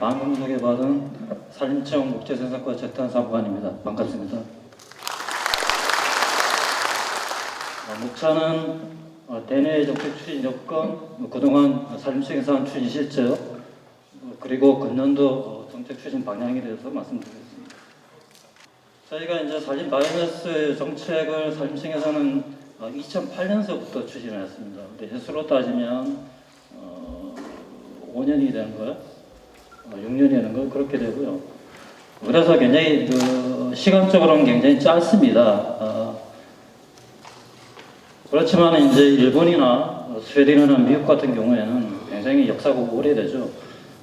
방금 소개받은 산림청 목재생산과 재탄사무관입니다. 반갑습니다. 목차는 대내 정책 추진 여건, 그동안 산림청에서 한 추진 실적, 그리고 금년도 정책 추진 방향에 대해서 말씀드리겠습니다. 저희가 이제 산림 바이오매스 정책을 산림청에서는 2008년서부터 추진을 했습니다. 근데 횟수로 따지면 5년이 되는 거예요. 6년이 되는 거 그렇게 되고요. 그래서 굉장히 시간적으로는 굉장히 짧습니다. 그렇지만 이제 일본이나 스웨덴이나 미국 같은 경우에는 굉장히 역사가 오래되죠.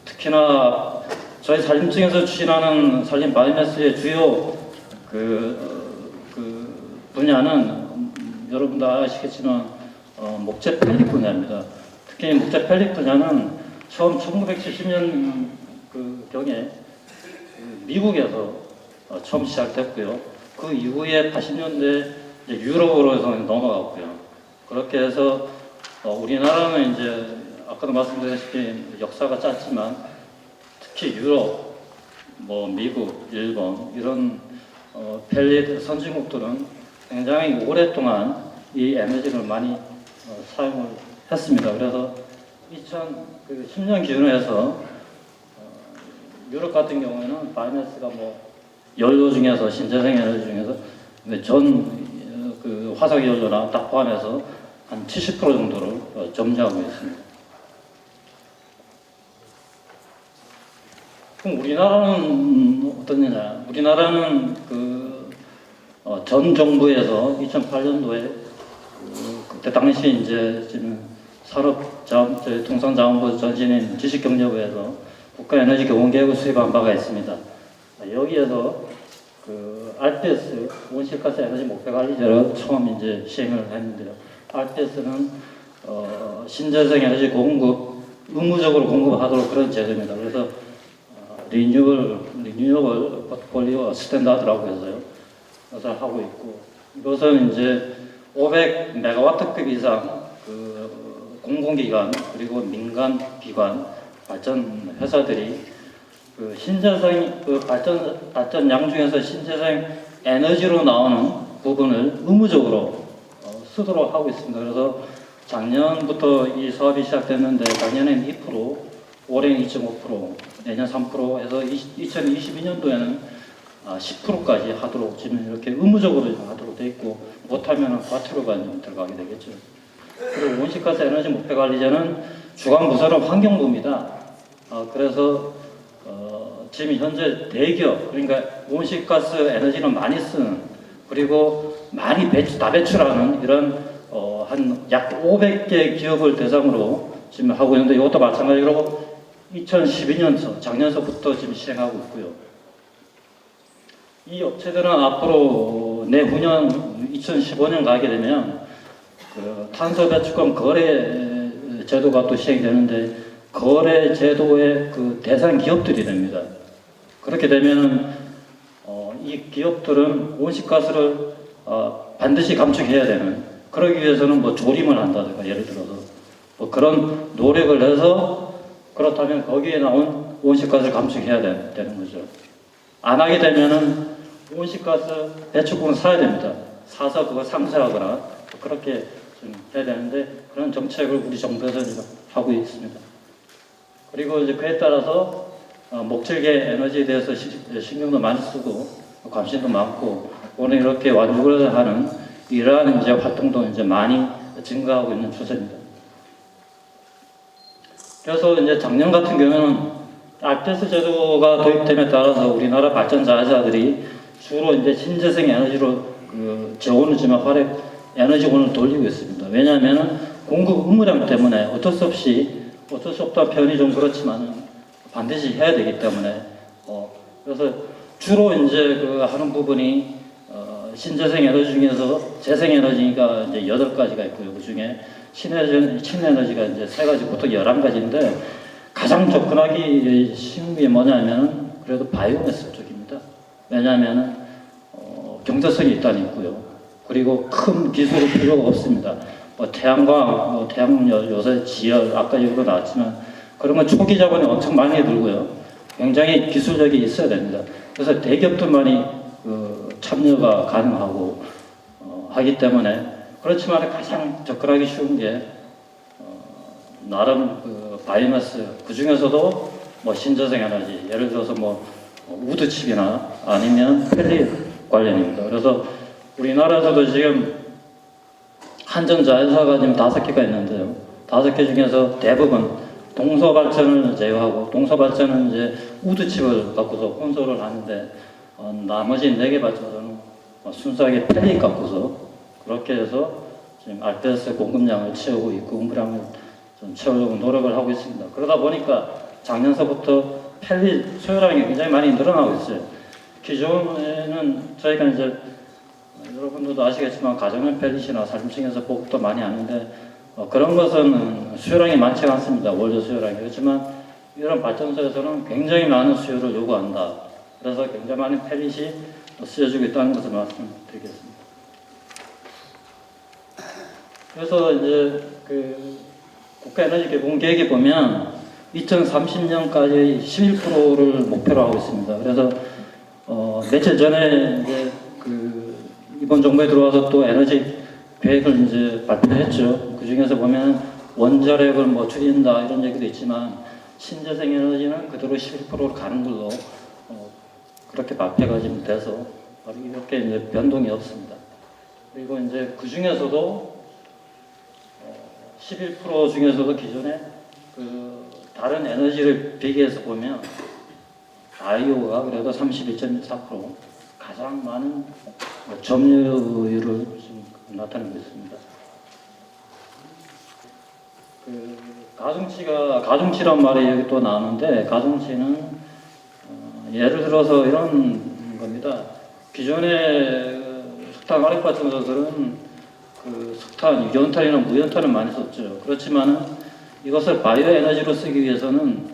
특히나 저희 산림청에서 추진하는 산림 바이오매스의 주요 분야는 여러분도 아시겠지만 목재 펠릿 분야입니다. 특히 목재 펠릿 분야는 처음 1970년 경에 미국에서 처음 시작됐고요. 그 이후에 80년대 유럽으로 해서 넘어갔고요. 그렇게 해서 우리나라는 이제 아까도 말씀드렸다시피 역사가 짧지만 특히 유럽, 미국, 일본 이런 펠릿 선진국들은 굉장히 오랫동안 이 에너지를 많이 사용을 했습니다. 그래서 2010년 기준으로 해서 유럽 같은 경우에는 바이오매스가 연료 중에서 신재생 에너지 중에서 전 화석 연료나 딱 포함해서 한 70% 정도를 점유하고 있습니다. 그럼 우리나라는 어떠냐? 우리나라는 전 정부에서 2008년도에 그때 당시 이제 지금 통상자원부 전신인 지식경제부에서 국가에너지교원계획을 수립한 바가 있습니다. 여기에서 RPS 온실가스 에너지 목표관리제를 처음 이제 시행을 했는데요. RPS는 신재생 에너지 공급 의무적으로 공급하도록 그런 제도입니다. 그래서 리뉴얼 포트폴리오 스탠다드라고 해서요. 그것을 하고 있고, 이것은 이제 500메가와트급 이상 공공기관 그리고 민간 기관 발전 회사들이 신재생 발전량 중에서 신재생 에너지로 나오는 부분을 의무적으로 쓰도록 하고 있습니다. 그래서 작년부터 이 사업이 시작됐는데 작년에는 2%, 올해는 2.5%, 내년 3% 해서 2022년도에는 10%까지 하도록 지금 이렇게 의무적으로 하도록 돼 있고, 못하면 과태료가 들어가게 되겠죠. 그리고 온실가스 에너지 목표관리제는 주관 부서는 환경부입니다. 그래서 지금 현재 대기업, 그러니까 온실가스 에너지를 많이 쓰는, 그리고 많이 배출하는 이런 한 약 500개 기업을 대상으로 지금 하고 있는데, 이것도 마찬가지로 2012년서 작년서부터 지금 시행하고 있고요. 이 업체들은 앞으로 내후년 2015년 가게 되면 탄소 배출권 거래 제도가 또 시행되는데, 거래 제도의 대상 기업들이 됩니다. 그렇게 되면은 이 기업들은 온실가스를 반드시 감축해야 되는, 그러기 위해서는 조림을 한다든가 예를 들어서 그런 노력을 해서, 그렇다면 거기에 나온 온실가스를 감축해야 되는 거죠. 안 하게 되면은 온실가스 배출권을 사야 됩니다. 사서 그걸 상쇄하거나 그렇게 좀 해야 되는데, 그런 정책을 우리 정부에서 하고 있습니다. 그리고 이제 그에 따라서 목재계 에너지에 대해서 신경도 많이 쓰고 관심도 많고, 오늘 이렇게 완주를 하는 이러한 이제 활동도 이제 많이 증가하고 있는 추세입니다. 그래서 이제 작년 같은 경우는 RPS 제도가 도입됨에 따라서 우리나라 발전 자회사들이 주로 이제 신재생 에너지로 재원을 지금 에너지원을 돌리고 있습니다. 왜냐하면 공급 의무량 때문에 어쩔 수 없다 표현이 좀 그렇지만 반드시 해야 되기 때문에 그래서 주로 이제 하는 부분이 신재생 에너지 중에서 재생 에너지가 이제 8가지가 있고요. 그 중에 신에너지가 이제 3가지, 보통 11가지인데 가장 접근하기 쉬운 게 뭐냐면 그래도 바이오매스 쪽입니다. 왜냐하면 경제성이 일단 있고요. 그리고 큰 기술이 필요가 없습니다. 태양광, 태양열, 요새 지열, 아까 여기도 나왔지만 그런 건 초기 자본이 엄청 많이 들고요. 굉장히 기술력이 있어야 됩니다. 그래서 대기업들만이 참여가 가능하고 하기 때문에 그렇지만 가장 접근하기 쉬운 게 나름 바이오마스 그 중에서도 뭐 신재생 에너지 예를 들어서 뭐 우드칩이나 아니면 펠릿 관련입니다. 그래서 우리나라에서도 지금 한전자 회사가 지금 5개가 있는데요. 5개 중에서 대부분 동서발전을 제외하고 동서발전은 이제 우드칩을 갖고서 혼소를 하는데 나머지 4개 발전소는 순수하게 펠릿 갖고서 그렇게 해서 지금 알테스 공급량을 채우고 있고 공급량을 좀 채우려고 노력을 하고 있습니다. 그러다 보니까 작년서부터 펠릿 소요량이 굉장히 많이 늘어나고 있어요. 기존에는 저희가 이제 여러분들도 아시겠지만 가정용 펠릿이나 살림층에서 보급도 많이 하는데 그런 것은 수요량이 많지가 않습니다. 원료 수요량이. 그렇지만 이런 발전소에서는 굉장히 많은 수요를 요구한다. 그래서 굉장히 많은 펠릿이 쓰여지고 있다는 것을 말씀드리겠습니다. 그래서 이제 국가에너지개발 계획에 보면 2030년까지 11%를 목표로 하고 있습니다. 그래서 며칠 전에 이제 이번 정부에 들어와서 또 에너지 계획을 이제 발표했죠. 그 중에서 보면 원자력을 뭐 줄인다 이런 얘기도 있지만 신재생 에너지는 그대로 11%로 가는 걸로 그렇게 발표가 지금 돼서 이렇게 이제 변동이 없습니다. 그리고 이제 그 중에서도 11% 중에서도 기존에 다른 에너지를 비교해서 보면 바이오가 그래도 31.4% 가장 많은 점유율을 지금 나타내고 있습니다. 가중치란 말이 여기 또 나오는데 가중치는 예를 들어서 이런 겁니다. 기존의 석탄 화력 발전소들은 석탄, 유연탄이나 무연탄을 많이 썼죠. 그렇지만은 이것을 바이오 에너지로 쓰기 위해서는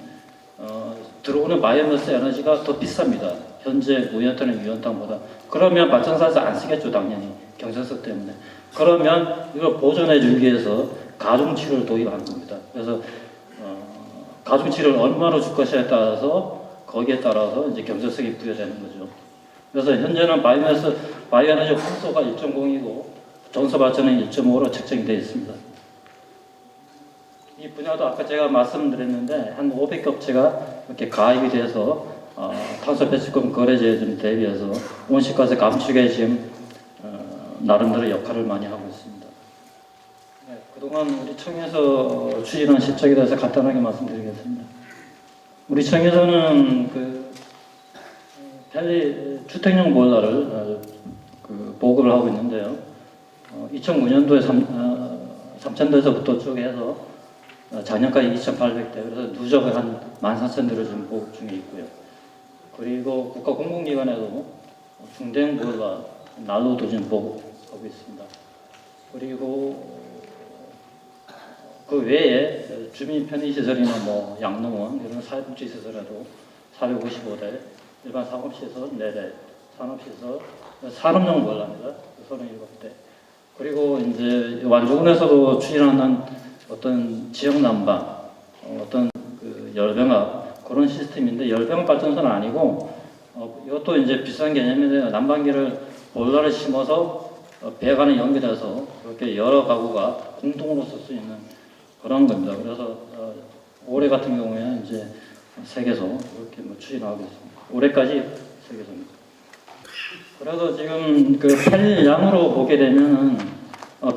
들어오는 바이오매스 에너지가 더 비쌉니다. 현재 무연탄이나 유연탄보다. 그러면 발전소에서 안 쓰겠죠, 당연히 경제성 때문에. 그러면 이걸 보존해 주기 위해서 가중치를 도입한 겁니다. 그래서 가중치를 얼마로 줄 것이냐에 따라서 거기에 따라서 이제 경제성이 부여되는 거죠. 그래서 현재는 바이오 에너지 환소가 1.0이고 전소 발전은 1.5로 책정이 되어 있습니다. 이 분야도 아까 제가 말씀드렸는데 한 500개 업체가 이렇게 가입이 돼서 탄소 배출권 거래제에 좀 대비해서 온실가스 감축에 지금 나름대로 역할을 많이 하고 있습니다. 네, 그동안 우리 청에서 추진한 실적에 대해서 간단하게 말씀드리겠습니다. 우리 청에서는 주택용 보일러를 보급을 하고 있는데요. 2009년도에 3,000대에서부터 쭉 해서 작년까지 2,800대, 그래서 누적을 한 14,000대를 지금 보급 중에 있고요. 그리고 국가 공공기관에도 중대형 보일러 난로도 지금 보급하고 있습니다. 그리고 그 외에 주민 편의시설이나 뭐 양농원 이런 사회복지시설에도 455대, 일반 상업시설 4대, 산업시설, 산업용 보일러입니다. 37대. 그리고 이제 완주군에서도 추진하는 어떤 지역 난방, 어떤 열병합 그런 시스템인데 열병합 발전소는 아니고 이것도 이제 비슷한 개념인데 난방기를 보일러를 심어서 배관에 연결해서 이렇게 여러 가구가 공동으로 쓸 수 있는 그런 겁니다. 그래서 올해 같은 경우에는 이제 세계에서 이렇게 추진하고 있습니다. 올해까지 세계에서입니다. 그래서 지금 펠릿 양으로 보게 되면은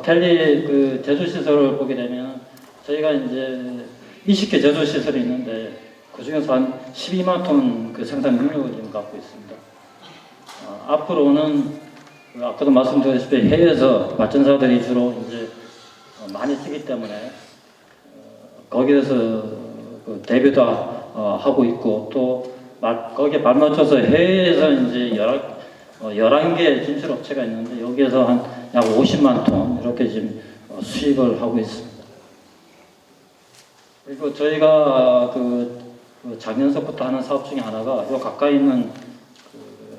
펠릿 제조 시설을 보게 되면 저희가 이제 20개 제조 시설이 있는데 그 중에서 한 12만 톤 생산 능력을 지금 갖고 있습니다. 앞으로는 아까도 말씀드렸다시피 해외에서 발전사들이 주로 이제 많이 쓰기 때문에 거기에서 대비도 하고 있고 또 거기에 발맞춰서 해외에서 이제 11개 진출 업체가 있는데 여기에서 한 약 50만 톤 이렇게 지금 수입을 하고 있습니다. 그리고 저희가 작년서부터 하는 사업 중에 하나가 요 가까이 있는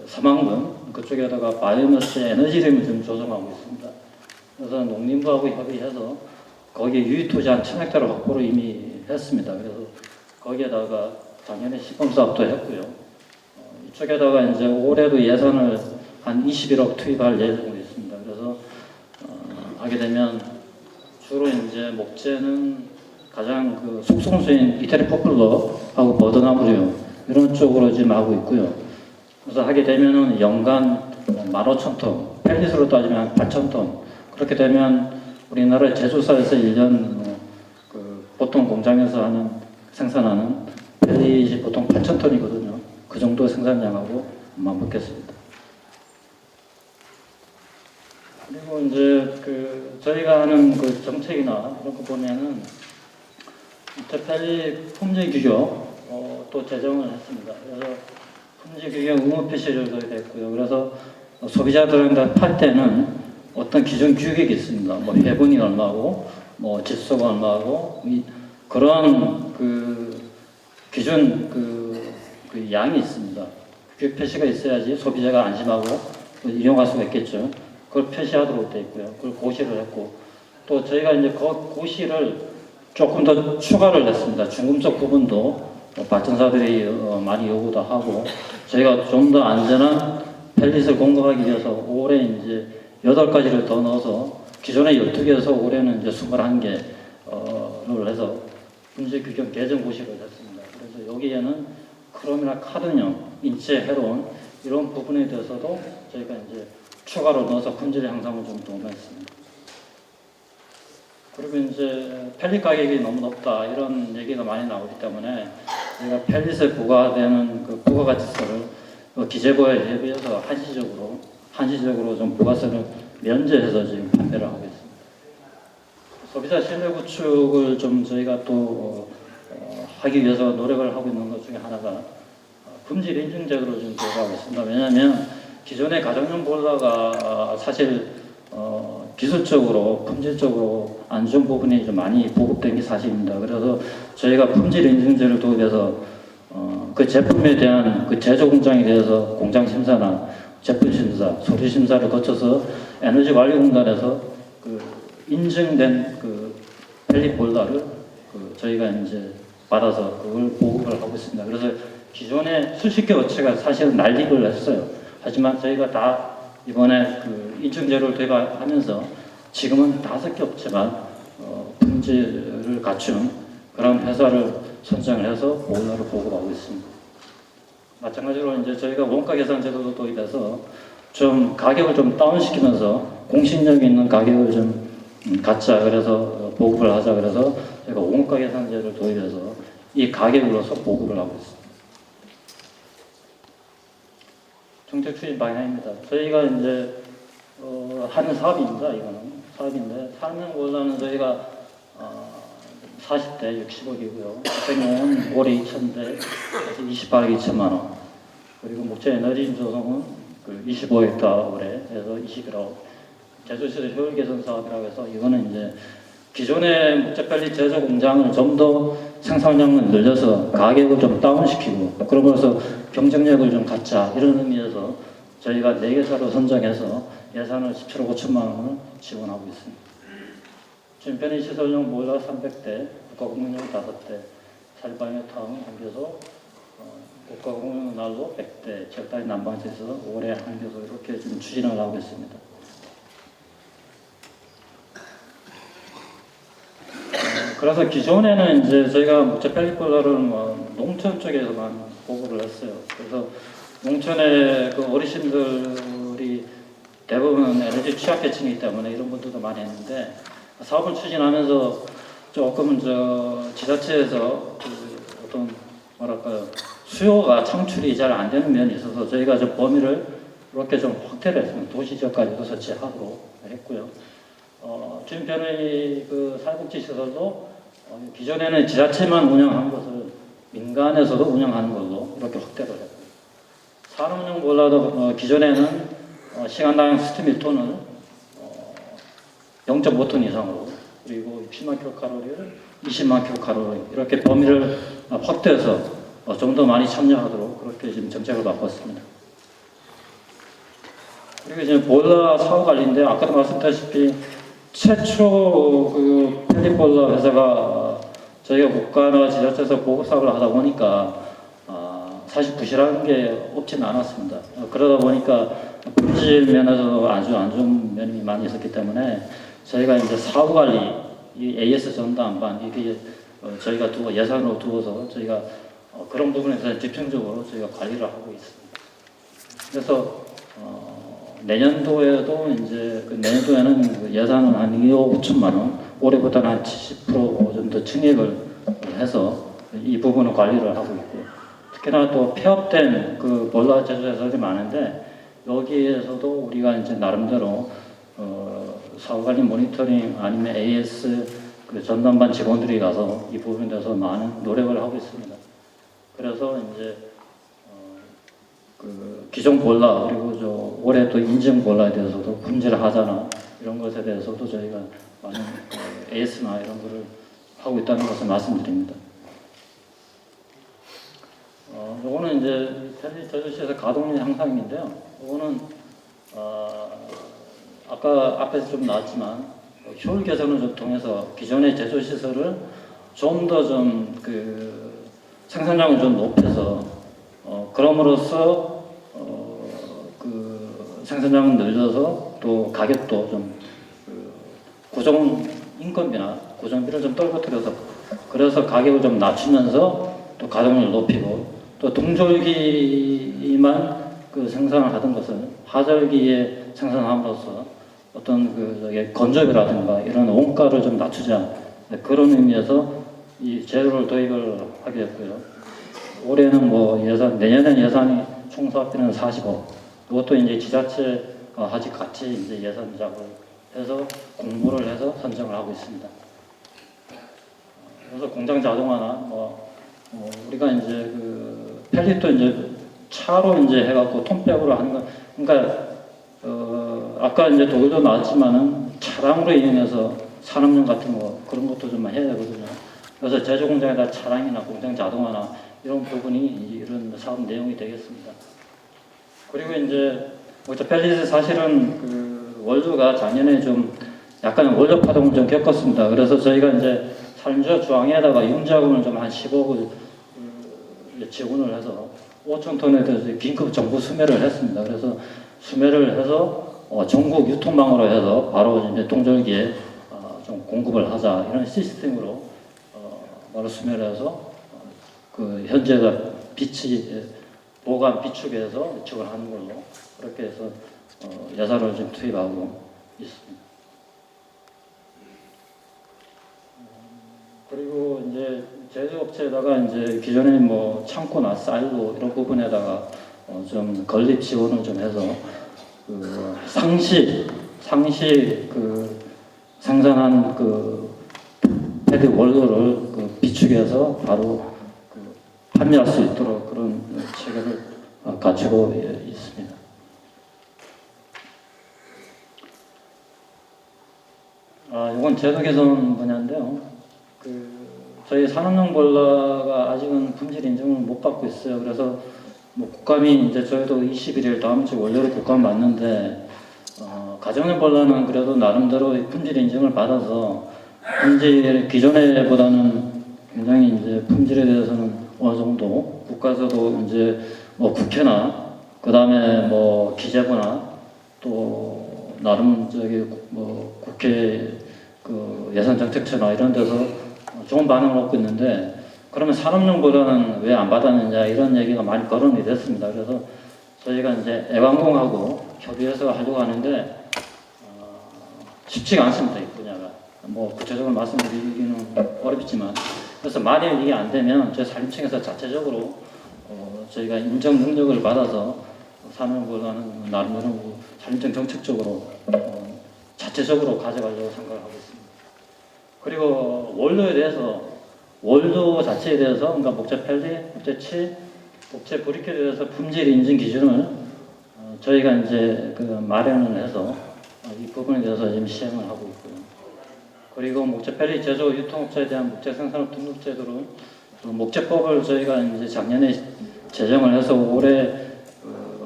서망군 그쪽에다가 바이오매스 에너지를 좀 조성하고 있습니다. 그래서 농림부하고 협의해서 거기에 유의토지 한 1,000헥타르 확보를 이미 했습니다. 그래서 거기에다가 작년에 시범 사업도 했고요. 이쪽에다가 이제 올해도 예산을 한 21억 투입할 예정으로 있습니다. 그래서 하게 되면 주로 이제 목재는 가장 그 속성수인 이태리 포플러하고 버드나무류 이런 쪽으로 지금 하고 있고요. 그래서 하게 되면은 연간 15,000톤, 펠릿으로 따지면 한 8,000톤. 그렇게 되면 우리나라 제조사에서 1년 그 보통 공장에서 생산하는 펠릿이 보통 8,000톤이거든요. 그 정도 생산량하고 맞먹겠습니다. 그리고 이제 그 저희가 하는 그 정책이나 이런 거 보면은 펠릿 품질 규격 또 제정을 했습니다. 그래서 품질 규격 의무 표시를 됐고요. 그래서 소비자들한테 팔 때는 어떤 기존 규격이 있습니다. 뭐 해분이 얼마고, 뭐 질소가 얼마고, 그런 그 기준 그 양이 있습니다. 규격 표시가 있어야지 소비자가 안심하고 이용할 수가 있겠죠. 그걸 표시하도록 되어 있고요. 그걸 고시를 했고, 또 저희가 이제 그 고시를 조금 더 추가를 했습니다. 중금속 부분도 발전사들이 많이 요구도 하고, 저희가 좀 더 안전한 펠릿을 공급하기 위해서 올해 이제 8가지를 더 넣어서 기존에 12개에서 올해는 이제 21개를 해서 분재 규격 개정 고시를 했습니다. 그래서 여기에는 크롬이나 카드뇽, 인체 헤론 이런 부분에 대해서도 저희가 이제 추가로 넣어서 품질 향상을 좀 도모했습니다. 그리고 이제 펠릿 가격이 너무 높다 이런 얘기가 많이 나오기 때문에 저희가 펠릿에 부과되는 그 부가가치세를 기재부에 대비해서 한시적으로 좀 부가세를 면제해서 지금 판매를 하고 있습니다. 소비자 신뢰 구축을 좀 저희가 또 하기 위해서 노력을 하고 있는 것 중에 하나가 품질 인증 제도를 좀 도입하고 있습니다. 왜냐하면 기존의 가정용 보일러가 사실 기술적으로 품질적으로 안 좋은 부분이 좀 많이 보급된 게 사실입니다. 그래서 저희가 품질 인증제를 도입해서 그 제품에 대한 그 제조 공장에 대해서 공장 심사나 제품 심사, 소리 심사를 거쳐서 에너지 관리 공단에서 그 인증된 그 펠릿 보일러를 저희가 이제 받아서 그걸 보급을 하고 있습니다. 그래서 기존의 수십 개 업체가 사실은 난립을 했어요. 하지만 저희가 다 이번에 그 인증제로를 도입하면서 지금은 5개 업체만 품질을 갖춘 그런 회사를 선정을 해서 보일러를 보급하고 있습니다. 마찬가지로 이제 저희가 원가 계산 제도도 도입해서 좀 가격을 좀 다운시키면서 공신력 있는 가격을 좀 갖자 그래서 보급을 하자 그래서 저희가 원가 계산제를 도입해서 이 가격으로서 보급을 하고 있습니다. 정책 추진 방향입니다. 저희가 이제 하는 사업입니다. 이거는 사업인데 사명 보일러는 저희가 40대 60억이고요. 생명은 올해 2,000대 28억 2천만 원. 그리고 목재 에너지 조성은 그 25헥타 올해 해서 21억. 제조시설 효율 개선 사업이라고 해서 이거는 이제 기존의 목재 펠릿 제조 공장을 좀 더 생산량을 늘려서 가격을 좀 다운시키고 그러면서 경쟁력을 좀 갖자 이런 의미에서 저희가 4개사로 선정해서 예산을 17억 5천만 원을 지원하고 있습니다. 지금 편의시설용 보일러 300대, 국가공용용 5대, 살방의 타운 1개소, 국가공용 난로 100대, 적당히 난방시설 올해 1개소 이렇게 지금 추진을 하고 있습니다. 그래서 기존에는 이제 저희가 목재 펠릿 보일러를 농촌 쪽에서만 보급을 했어요. 그래서 농촌의 그 어르신들이 대부분 에너지 취약계층이기 때문에 이런 분들도 많이 했는데 사업을 추진하면서 조금 지자체에서 그 어떤 뭐랄까요 수요가 창출이 잘 안 되는 면이 있어서 저희가 저 범위를 이렇게 좀 확대를 했습니다. 도시 지역까지도 설치하도록 했고요. 주민편의 그 사회복지시설도 기존에는 지자체만 운영하는 것을 민간에서도 운영하는 걸로 이렇게 확대를 했고요. 산업용 보일러도 기존에는 시간당 스팀 1톤을 0.5톤 이상으로 그리고 60만 킬로칼로리를 20만 킬로칼로리 이렇게 범위를 확대해서 좀 더 많이 참여하도록 그렇게 지금 정책을 바꿨습니다. 그리고 이제 보일러 사후 관리인데 아까도 말씀드렸다시피 최초 그 펠릿 보일러 회사가 저희가 국가나 지자체에서 보급 사업을 하다 보니까 사실 부실한 게 없지는 않았습니다. 그러다 보니까 품질 면에서도 아주 안 좋은 면이 많이 있었기 때문에 저희가 이제 사후 관리, 이 AS 전담반 이게 저희가 예산으로 두어서 저희가 그런 부분에 대해서 집중적으로 저희가 관리를 하고 있습니다. 그래서 내년도에도 이제 내년도에는 그 예산은 한 2억 5천만 원, 올해보다는 한 70% 정도 증액을 해서 이 부분을 관리를 하고 있고요. 특히나 또 폐업된 그 볼라 제조회사들이 많은데 여기에서도 우리가 이제 나름대로 사후관리 모니터링 아니면 AS 그 전담반 직원들이 가서 이 부분에 대해서 많은 노력을 하고 있습니다. 그래서 이제 그 기존 볼라 그리고 올해 또 인증 볼라에 대해서도 품질 하자나 이런 것에 대해서도 저희가 많은 AS나 이런 거를 하고 있다는 것을 말씀드립니다. 요거는 이제 펠리 제조실에서 가동률 향상인데요. 요거는 아까 앞에서 좀 나왔지만 효율 개선을 좀 통해서 기존의 제조 시설을 좀 더 그 생산량을 좀 높여서 그럼으로써 그 생산량을 늘려서 또 가격도 좀 고정 인건비나 고정비를 좀 떨어뜨려서 그래서 가격을 좀 낮추면서 또 가동률을 높이고 또 동절기만 그 생산을 하던 것을 하절기에 생산함으로써 어떤 그 건조비라든가 이런 원가를 좀 낮추자 그런 의미에서 이 제도를 도입을 하게 됐고요. 올해는 뭐 내년엔 예산이 총 사업비는 40억. 이것도 이제 지자체 같이 이제 예산 조작을 해서 공모를 해서 선정을 하고 있습니다. 그래서 공장 자동화나 우리가 이제 그 펠릿도 이제 차로 이제 해갖고 톤백으로 하는 거, 그러니까 아까 이제 독일도 나왔지만은 차량으로 이용해서 산업용 같은 거 그런 것도 좀 해야 되거든요. 그래서 제조 공장에다 차량이나 공장 자동화나 이런 부분이 이런 사업 내용이 되겠습니다. 그리고 이제 펠릿이 사실은 그 원료가 작년에 좀 약간 원료 파동을 좀 겪었습니다. 그래서 저희가 이제 산주 주황에다가 융자금을 좀 한 10억을 지원을 해서 5천 톤에 대해서 긴급 정부 수매를 했습니다. 그래서 수매를 해서 전국 유통망으로 해서 바로 이제 동절기에 좀 공급을 하자 이런 시스템으로 바로 수매를 해서 그 현재가 보관 비축해서 유축을 하는 걸로 그렇게 해서 예산을 좀 투입하고 있습니다. 그리고 이제 제조업체에다가 이제 기존에 뭐 창고나 사일로 이런 부분에다가 좀 건립 지원을 좀 해서 그 상시 그 생산한 그 패드 원료를 그 비축해서 바로 그 판매할 수 있도록 그런 체계를 갖추고 있습니다. 이건 제도 개선 분야인데요. 저희 산업용 볼라가 아직은 품질 인증을 못 받고 있어요. 그래서 뭐 국감이 이제 저희도 21일 다음 주 월요일에 국감 맞는데 가정용 볼라는 그래도 나름대로 품질 인증을 받아서 기존에보다는 굉장히 이제 품질에 대해서는 어느 정도 국가에서도 이제 뭐 국회나 그 다음에 뭐 기재부나 또 나름 뭐 국회 그 예산정책처나 이런 데서 좋은 반응을 얻고 있는데 그러면 산업용보다는 왜 안 받았느냐 이런 얘기가 많이 거론이 됐습니다. 그래서 저희가 이제 애관공하고 협의해서 하려고 하는데 쉽지가 않습니다. 이 분야가. 뭐 구체적으로 말씀드리기는 어렵지만 그래서 만약 이게 안 되면 저희 산림청에서 자체적으로 저희가 인정 능력을 받아서 산업용보다는 나름대로 산림청 정책적으로 자체적으로 가져가려고 생각을 하고 있습니다. 그리고 원료에 대해서 원료 자체에 대해서 그러니까 목재 펠릿, 목재 치, 목재 브리켓에 대해서 품질 인증 기준을 저희가 이제 그 마련을 해서 이 부분에 대해서 지금 시행을 하고 있고요. 그리고 목재 펠릿 제조 유통업체에 대한 목재 생산업 등록 제도를 목재법을 저희가 이제 작년에 제정을 해서 올해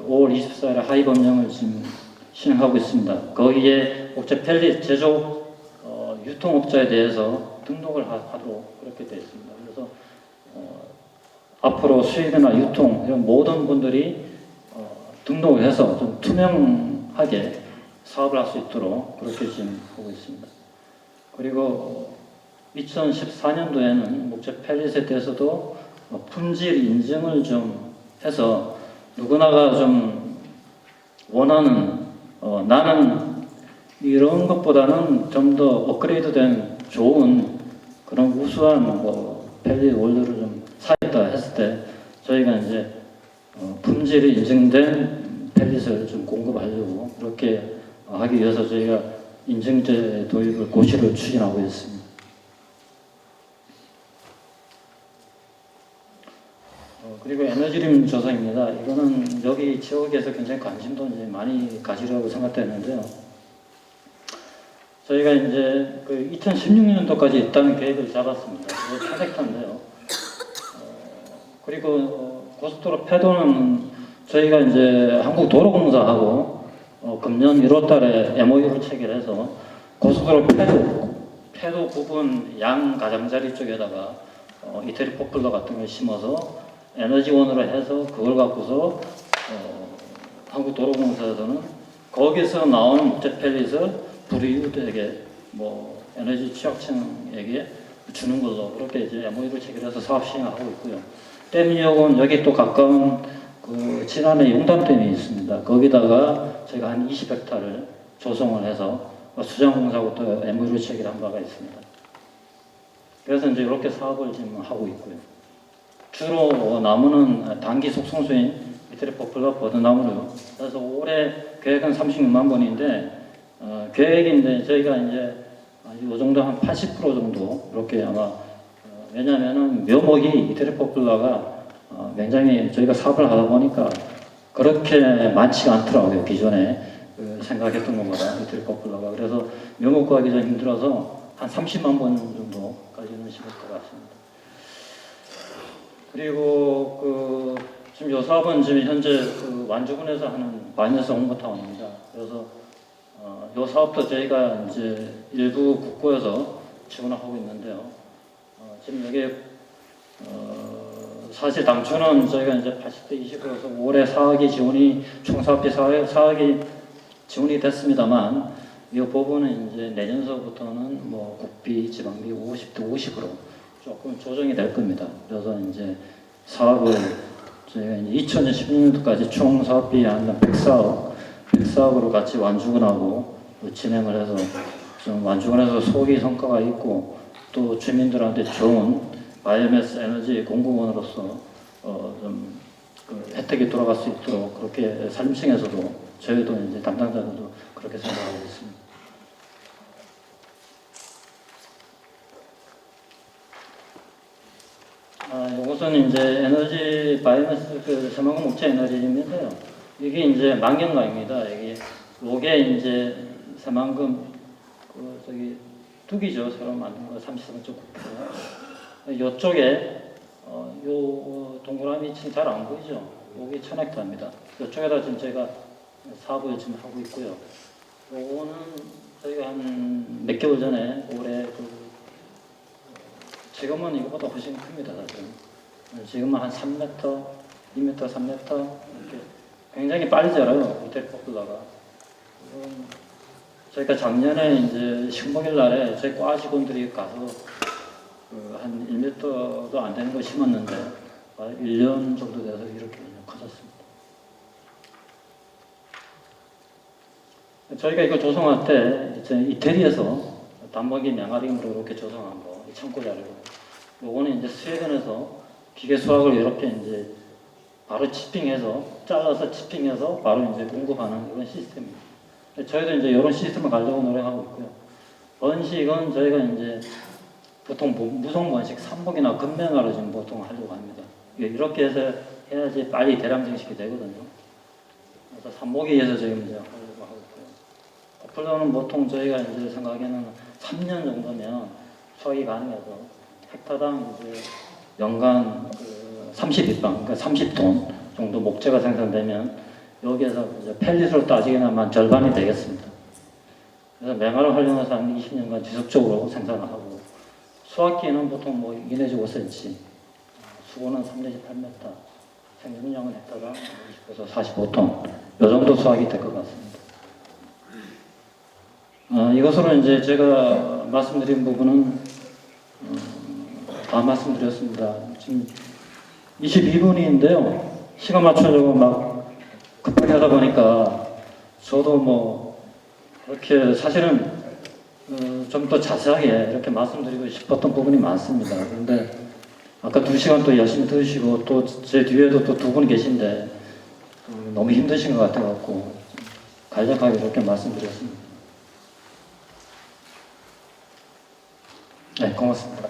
5월 24일에 하위 법령을 지금 시행하고 있습니다. 거기에 목재 펠릿 제조 유통업자에 대해서 등록을 하도록 그렇게 되어 있습니다. 그래서 앞으로 수입이나 유통 이런 모든 분들이 등록을 해서 좀 투명하게 사업을 할 수 있도록 그렇게 지금 하고 있습니다. 그리고 2014년도에는 목재 펠릿에 대해서도 품질 인증을 좀 해서 누구나가 좀 원하는 나는 이런 것보다는 좀 더 업그레이드된 좋은 그런 우수한 펠릿 원료를 좀 사겠다 했을 때 저희가 이제 품질이 인증된 펠릿을 좀 공급하려고 그렇게 하기 위해서 저희가 인증제 도입을 고시를 추진하고 있습니다. 그리고 에너지림 조사입니다. 이거는 여기 지역에서 굉장히 관심도 이제 많이 가지려고 생각했는데요. 저희가 이제 그 2016년도까지 일단 계획을 잡았습니다. 이게 800톤인데요. 그리고 고속도로 폐도는 저희가 이제 한국도로공사하고 금년 1월달에 MOU를 체결해서 고속도로 폐도 부분 양 가장자리 쪽에다가 이태리 포플러 같은 걸 심어서 에너지원으로 해서 그걸 갖고서 한국도로공사에서는 거기서 나오는 목재 펠릿을 불이웃에게 에너지 취약층에게 주는 걸로 그렇게 이제 MOU를 체결해서 사업 시행하고 있고요. 댐역은 여기 또 가까운 그 진안에 용담댐이 있습니다. 거기다가 제가 한 20헥타를 조성을 해서 수장공사하고 또 MOU를 체결한 바가 있습니다. 그래서 이제 이렇게 사업을 지금 하고 있고요. 주로 나무는 단기 속성수인 이태리 포플러 버드나무로 그래서 올해 계획은 36만 본인데 계획인데 저희가 이제 이 정도 한 80% 정도 이렇게 아마 왜냐하면은 묘목이 이태리 포플러가 굉장히 저희가 사업을 하다 보니까 그렇게 많지가 않더라고요. 기존에 생각했던 것보다 이태리 포플러가 그래서 묘목 구하기 좀 힘들어서 한 30만 본 정도까지는 심을 것 같습니다. 그리고 지금 이 사업은 지금 현재 완주군에서 하는 마이너스 홍보타운입니다. 그래서 이 사업도 저희가 이제 일부 국고에서 지원을 하고 있는데요. 지금 여기 사실 당초는 저희가 이제 80대 20으로서 올해 4억이 지원이 총 사업비 4억이 지원이 됐습니다만 이 부분은 이제 내년서부터는 국비, 지방비 50대 50으로 조금 조정이 될 겁니다. 그래서 이제 사업을 저희가 이제 2016년도까지 총 사업비 한 104억으로 같이 완주군하고 진행을 해서 좀 완주군에서 소기 성과가 있고 또 주민들한테 좋은 바이오매스 에너지 공급원으로서 좀 혜택이 돌아갈 수 있도록 그렇게 산림청에서도 저희도 이제 담당자들도 그렇게 생각하고 있습니다. 이것은 이제 에너지 바이오매스 새만금 목재 에너지인데요. 이게 이제 만경강입니다. 이게 이제 새만금 뚝이죠. 새로 만든 거 33.9kg. 이쪽에 요 동그라미 지금 잘 안 보이죠? 여기 1000헥타입니다. 이쪽에다 지금 제가 사업을 지금 하고 있고요. 요거는 저희가 한 몇 개월 전에 올해 지금은 이거보다 훨씬 큽니다. 사실은. 지금은 한 3m, 2m, 3m 이렇게 굉장히 빨리 자라요. 이태리 포플러가. 저희가 작년에 이제 식목일 날에 저희 과 직원들이 가서 한 1m도 안 되는 거 심었는데 1년 정도 돼서 이렇게 커졌습니다. 저희가 이거 조성할 때 이제 이태리에서 단목이 맹아림으로 이렇게 조성한 거, 창고 자료로. 요거는 이제 스웨덴에서 기계 수학을 이렇게 이제 바로 치핑해서 잘라서 치핑해서 바로 이제 공급하는 이런 시스템입니다. 저희도 이제 이런 시스템을 가려고 노력하고 있고요. 번식은 저희가 이제 보통 무성 번식, 삼복이나 금맹아로 지금 보통 하려고 합니다. 이렇게 해서 해야지 빨리 대량 증식이 되거든요. 그래서 삼복이에서 지금 이제 하려고 하고 있고요. 포플러는 보통 저희가 이제 생각에는 3년 정도면 수확이 가능해서 헥타당 이제 연간 32방, 그러니까 30톤 정도 목재가 생산되면 여기에서 이제 펠릿으로 따지기에는 절반이 되겠습니다. 그래서 맹아를 활용해서 한 20년간 지속적으로 생산을 하고 수확기에는 보통 2내지 5cm 수고는 3 내지 8m, 생존량은 헥타당 20에서 45톤, 이 정도 수확이 될 것 같습니다. 이것으로 이제 제가 말씀드린 부분은 다 말씀드렸습니다. 지금 22분인데요. 시간 맞추려고 막 급하게 하다 보니까 저도 뭐 그렇게 사실은 좀 더 자세하게 이렇게 말씀드리고 싶었던 부분이 많습니다. 그런데 아까 2시간 또 열심히 들으시고 또 제 뒤에도 또 2분 계신데 너무 힘드신 것 같아갖고 간략하게 이렇게 말씀드렸습니다. 네, 고맙습니다.